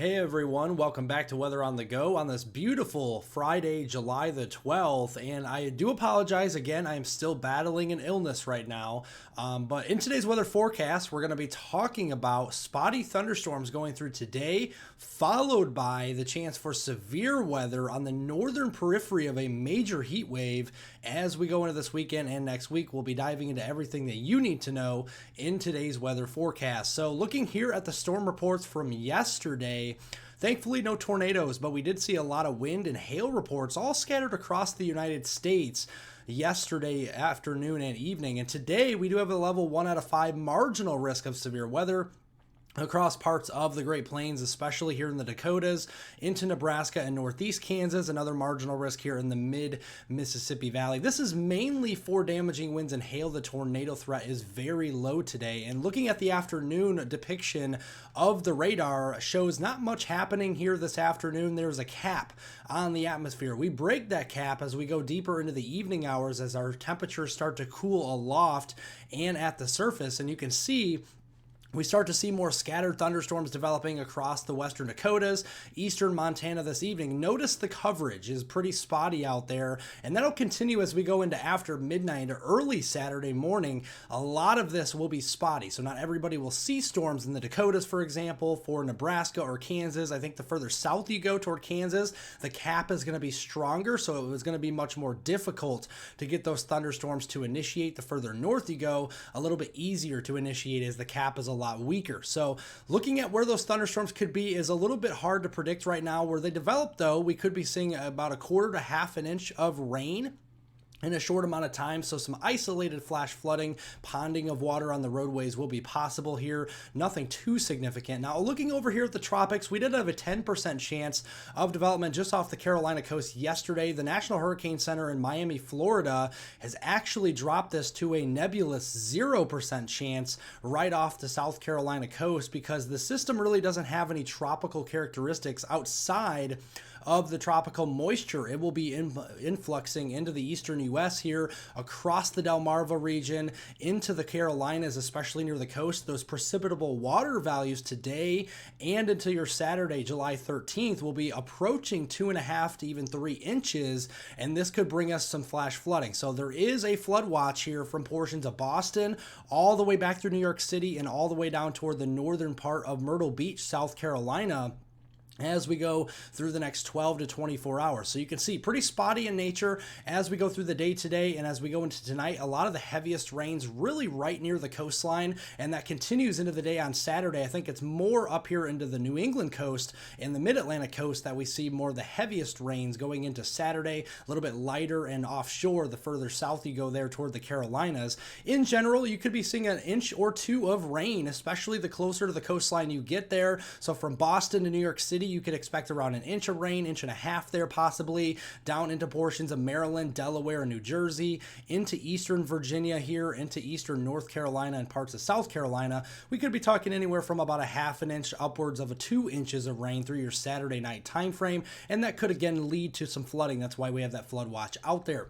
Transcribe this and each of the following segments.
Hey everyone, welcome back to Weather on the Go on this beautiful Friday, July the 12th. And I do apologize again, I am still battling an illness right now. But in today's weather forecast, we're going to be talking about spotty thunderstorms going through today, followed by the chance for severe weather on the northern periphery of a major heat wave. As we go into this weekend and next week, we'll be diving into everything that you need to know in today's weather forecast. So, looking here at the storm reports from yesterday, thankfully, no tornadoes, but we did see a lot of wind and hail reports all scattered across the United States yesterday afternoon and evening. And today, we do have a level 1 out of 5 marginal risk of severe weather across parts of the Great Plains, especially here in the Dakotas, into Nebraska and northeast Kansas, another marginal risk here in the mid-Mississippi Valley. This is mainly for damaging winds and hail. The tornado threat is very low today. And looking at the afternoon depiction of the radar shows not much happening here this afternoon. There's a cap on the atmosphere. We break that cap as we go deeper into the evening hours as our temperatures start to cool aloft and at the surface. And you can see we start to see more scattered thunderstorms developing across the western Dakotas, eastern Montana this evening. Notice the coverage is pretty spotty out there, and that'll continue as we go into after midnight or early Saturday morning. A lot of this will be spotty, so not everybody will see storms in the Dakotas, for example, for Nebraska or Kansas. I think the further south you go toward Kansas, the cap is going to be stronger, so it was going to be much more difficult to get those thunderstorms to initiate. The further north you go, a little bit easier to initiate as the cap is a lot weaker. So looking at where those thunderstorms could be is a little bit hard to predict right now. Where they develop, though, we could be seeing about a quarter to half an inch of rain in a short amount of time. So some isolated flash flooding, ponding of water on the roadways will be possible here. Nothing too significant. Now, looking over here at the tropics, we did have a 10% chance of development just off the Carolina coast yesterday. The National Hurricane Center in Miami, Florida, has actually dropped this to a nebulous 0% chance right off the South Carolina coast because the system really doesn't have any tropical characteristics outside of the tropical moisture. It will be influxing into the eastern U.S. here, across the Delmarva region, into the Carolinas, especially near the coast. Those precipitable water values today and until your Saturday, July 13th, will be approaching 2.5 to even 3 inches, and this could bring us some flash flooding. So there is a flood watch here from portions of Boston all the way back through New York City and all the way down toward the northern part of Myrtle Beach, South Carolina, as we go through the next 12 to 24 hours. So you can see pretty spotty in nature as we go through the day today, and as we go into tonight, a lot of the heaviest rains really right near the coastline, and that continues into the day on Saturday. I think it's more up here into the New England coast and the mid-Atlantic coast that we see more of the heaviest rains going into Saturday, a little bit lighter and offshore the further south you go there toward the Carolinas. In general, you could be seeing an inch or two of rain, especially the closer to the coastline you get there. So from Boston to New York City, you could expect around an inch of rain, inch and a half there possibly, down into portions of Maryland, Delaware, and New Jersey, into eastern Virginia here, into eastern North Carolina and parts of South Carolina. We could be talking anywhere from about a half an inch upwards of 2 inches of rain through your Saturday night time frame, and that could again lead to some flooding. That's why we have that flood watch out there.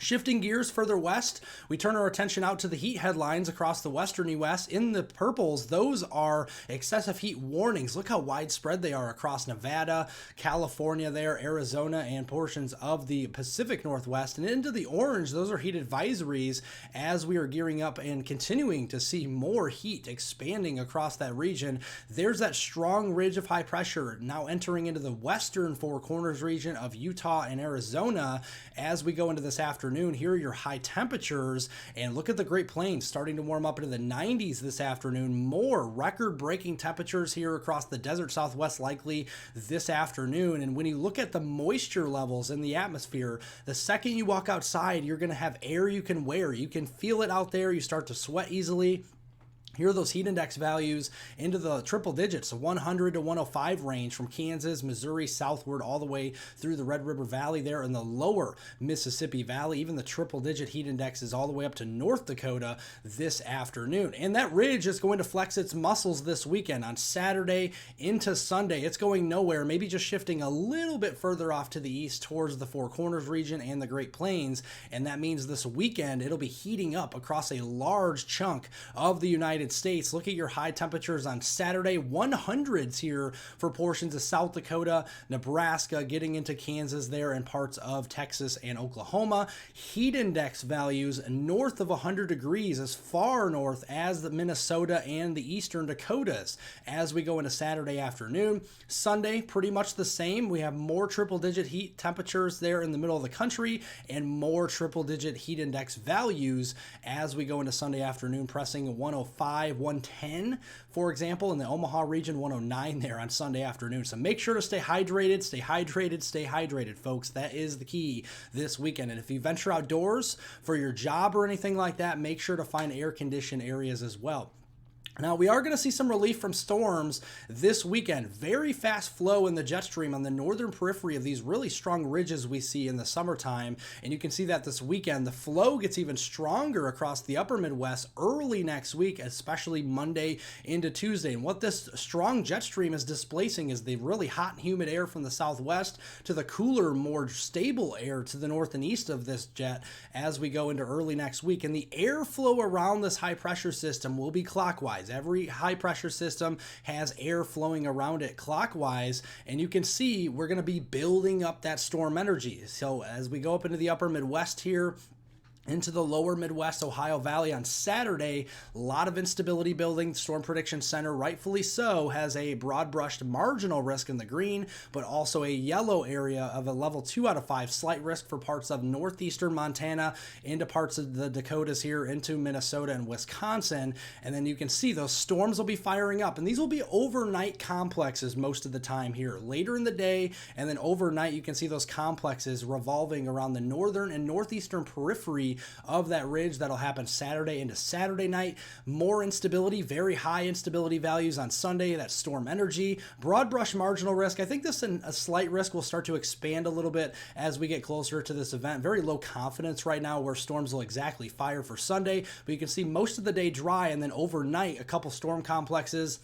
Shifting gears further west, we turn our attention out to the heat headlines across the western U.S. In the purples, those are excessive heat warnings. Look how widespread they are across Nevada, California there, Arizona, and portions of the Pacific Northwest. And into the orange, those are heat advisories as we are gearing up and continuing to see more heat expanding across that region. There's that strong ridge of high pressure now entering into the western Four Corners region of Utah and Arizona as we go into this afternoon. Here are your high temperatures, and look at the Great Plains starting to warm up into the 90s this afternoon. More record-breaking temperatures here across the desert Southwest likely this afternoon. And when you look at the moisture levels in the atmosphere, the second you walk outside, you're going to have air you can wear. You can feel it out there. You start to sweat easily. Here are those heat index values into the triple digits, 100 to 105 range from Kansas, Missouri, southward all the way through the Red River Valley there in the lower Mississippi Valley. Even the triple digit heat index is all the way up to North Dakota this afternoon. And that ridge is going to flex its muscles this weekend on Saturday into Sunday. It's going nowhere, maybe just shifting a little bit further off to the east towards the Four Corners region and the Great Plains. And that means this weekend it'll be heating up across a large chunk of the United United States, look at your high temperatures on Saturday, 100s here for portions of South Dakota, Nebraska, getting into Kansas there and parts of Texas and Oklahoma. Heat index values north of 100 degrees, as far north as the Minnesota and the eastern Dakotas as we go into Saturday afternoon. Sunday, pretty much the same. We have more triple-digit heat temperatures there in the middle of the country and more triple-digit heat index values as we go into Sunday afternoon, pressing 105, 110, for example, in the Omaha region, 109 there on Sunday afternoon. So make sure to stay hydrated, stay hydrated, stay hydrated, folks. That is the key this weekend. And if you venture outdoors for your job or anything like that, make sure to find air-conditioned areas as well. Now, we are going to see some relief from storms this weekend. Very fast flow in the jet stream on the northern periphery of these really strong ridges we see in the summertime. And you can see that this weekend. The flow gets even stronger across the upper Midwest early next week, especially Monday into Tuesday. And what this strong jet stream is displacing is the really hot and humid air from the southwest to the cooler, more stable air to the north and east of this jet as we go into early next week. And the airflow around this high pressure system will be clockwise. Every high pressure system has air flowing around it clockwise, and you can see we're going to be building up that storm energy. So as we go up into the upper Midwest here, into the lower Midwest, Ohio Valley on Saturday, a lot of instability building. Storm Prediction Center, rightfully so, has a broad brushed marginal risk in the green, but also a yellow area of a level 2 out of 5, slight risk for parts of northeastern Montana into parts of the Dakotas here into Minnesota and Wisconsin. And then you can see those storms will be firing up, and these will be overnight complexes most of the time here. Later in the day and then overnight, you can see those complexes revolving around the northern and northeastern periphery of that ridge. That'll happen Saturday into Saturday night. More instability, very high instability values on Sunday. That storm energy, broad brush marginal risk. I think this a slight risk will start to expand a little bit as we get closer to this event. Very low confidence right now where storms will exactly fire for Sunday, but you can see most of the day dry, and then overnight a couple storm complexes.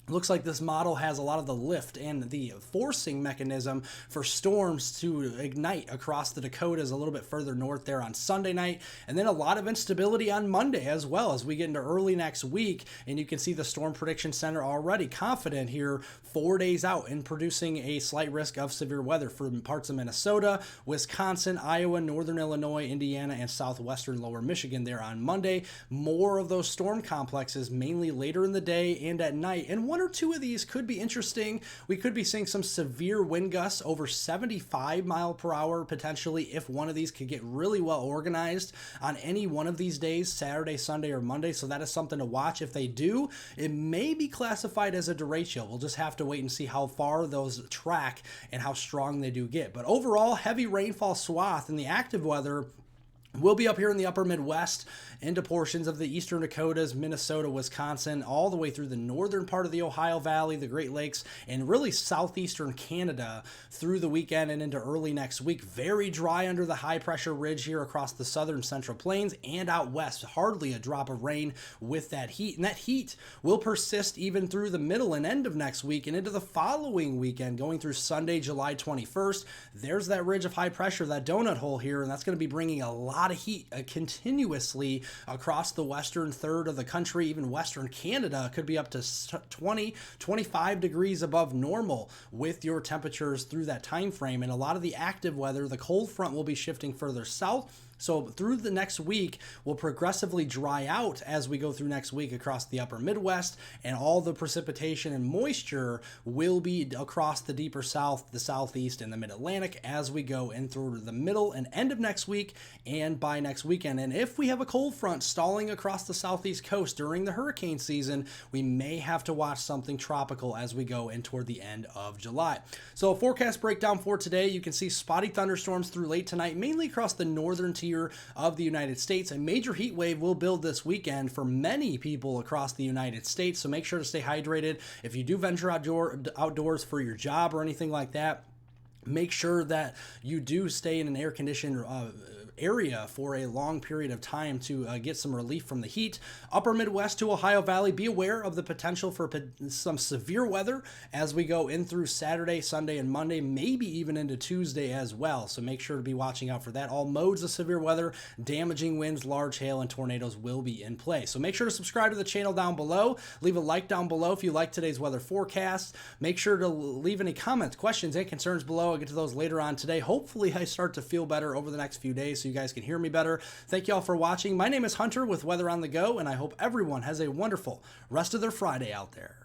Looks like this model has a lot of the lift and the forcing mechanism for storms to ignite across the Dakotas a little bit further north there on Sunday night. And then a lot of instability on Monday as well as we get into early next week. And you can see the Storm Prediction Center already confident here 4 days out in producing a slight risk of severe weather for parts of Minnesota, Wisconsin, Iowa, northern Illinois, Indiana, and southwestern lower Michigan there on Monday. More of those storm complexes mainly later in the day and at night. And one or two of these could be interesting. We could be seeing some severe wind gusts over 75 mile per hour potentially if one of these could get really well organized on any one of these days, Saturday, Sunday, or Monday. So that is something to watch. If they do, it may be classified as a derecho. We'll just have to wait and see how far those track and how strong they do get. But overall, heavy rainfall swath in the active weather we'll be up here in the upper Midwest into portions of the eastern Dakotas, Minnesota, Wisconsin, all the way through the northern part of the Ohio Valley, the Great Lakes, and really southeastern Canada through the weekend and into early next week. Very dry under the high pressure ridge here across the southern central plains and out west. Hardly a drop of rain with that heat. And that heat will persist even through the middle and end of next week and into the following weekend, going through Sunday, July 21st. There's that ridge of high pressure, that donut hole here, and that's going to be bringing a lot of heat continuously across the western third of the country. Even western Canada could be up to 20, 25 degrees above normal with your temperatures through that time frame. And a lot of the active weather, the cold front will be shifting further south. So through the next week, will progressively dry out as we go through next week across the upper Midwest, and all the precipitation and moisture will be across the deeper south, the southeast, and the mid-Atlantic as we go in through the middle and end of next week and by next weekend. And if we have a cold front stalling across the southeast coast during the hurricane season, we may have to watch something tropical as we go in toward the end of July. So a forecast breakdown for today, you can see spotty thunderstorms through late tonight, mainly across the northern tier of the United States. A major heat wave will build this weekend for many people across the United States, so make sure to stay hydrated. If you do venture outdoors for your job or anything like that, make sure that you do stay in an air-conditioned area for a long period of time to get some relief from the heat. Upper Midwest to Ohio Valley, be aware of the potential for some severe weather as we go in through Saturday, Sunday, and Monday, maybe even into Tuesday as well. So make sure to be watching out for that. All modes of severe weather, damaging winds, large hail, and tornadoes will be in play. So make sure to subscribe to the channel down below. Leave a like down below if you like today's weather forecast. Make sure to leave any comments, questions, and concerns below. I'll get to those later on today. Hopefully I start to feel better over the next few days so you guys can hear me better. Thank you all for watching. My name is Hunter with Weather on the Go, and I hope everyone has a wonderful rest of their Friday out there.